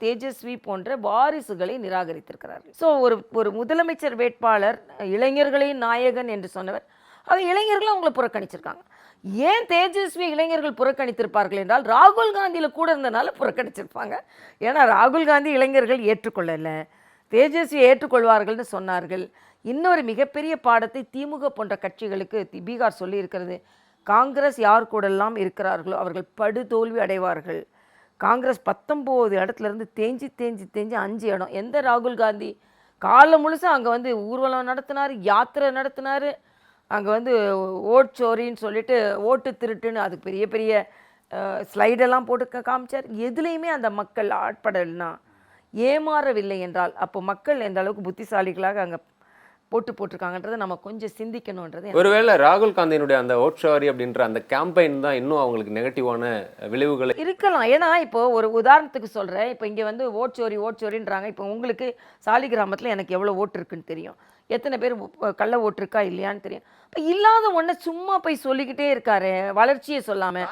தேஜஸ்வி போன்ற வாரிசுகளை நிராகரித்திருக்கிறார்கள். ஸோ ஒரு முதலமைச்சர் வேட்பாளர் இளைஞர்களின் நாயகன் என்று சொன்னவர், அது இளைஞர்களும் அவங்கள புறக்கணிச்சிருக்காங்க. ஏன் தேஜஸ்வி இளைஞர்கள் புறக்கணித்திருப்பார்கள் என்றால் ராகுல் காந்தியில் கூட இருந்தனால புறக்கணிச்சிருப்பாங்க. ஏன்னா ராகுல் காந்தி இளைஞர்கள் ஏற்றுக்கொள்ளலை, தேஜஸ்வி ஏற்றுக்கொள்வார்கள்னு சொன்னார்கள். இன்னொரு மிகப்பெரிய பாடத்தை திமுக போன்ற கட்சிகளுக்கு பீகார் சொல்லியிருக்கிறது. காங்கிரஸ் யார் கூடெல்லாம் இருக்கிறார்களோ அவர்கள் படுதோல்வி அடைவார்கள். காங்கிரஸ் 19 இடத்துலேருந்து தேஞ்சி 5 இடம். எந்த ராகுல் காந்தி காலம் முழுசும் அங்கே வந்து ஊர்வலம் நடத்தினார், யாத்திரை நடத்தினார், அங்கே வந்து ஓட்சோரின்னு சொல்லிட்டு ஓட்டு திருட்டுன்னு அதுக்கு பெரிய பெரிய ஸ்லைடெல்லாம் போட்டு காமிச்சார். எதுலேயுமே அந்த மக்கள் ஆட்படலைன்னா, ஏமாறவில்லை என்றால் அப்போ மக்கள் எந்த அளவுக்கு புத்திசாலிகளாக அங்கே போட்டிருக்காங்கன்றதை நம்ம கொஞ்சம் சிந்திக்கணுன்றது. ஒருவேளை ராகுல் காந்தியினுடைய அந்த ஓட்சோரி அப்படின்ற அந்த கேம்பெயின் தான் இன்னும் அவங்களுக்கு நெகட்டிவான விளைவுகள் இருக்கலாம். ஏன்னா இப்போ ஒரு உதாரணத்துக்கு சொல்கிறேன், இப்போ இங்கே வந்து ஓட்சோரின்றாங்க. இப்போ உங்களுக்கு சாலி கிராமத்தில் எனக்கு எவ்வளோ ஓட்டு இருக்குன்னு தெரியும், எத்தனை பேர் கள்ள ஓட்டு இருக்கா இல்லையான்னு தெரியும். இப்போ இல்லாத ஒன்றை சும்மா போய் சொல்லிக்கிட்டே இருக்காரு, வளர்ச்சியை சொல்லாமல்.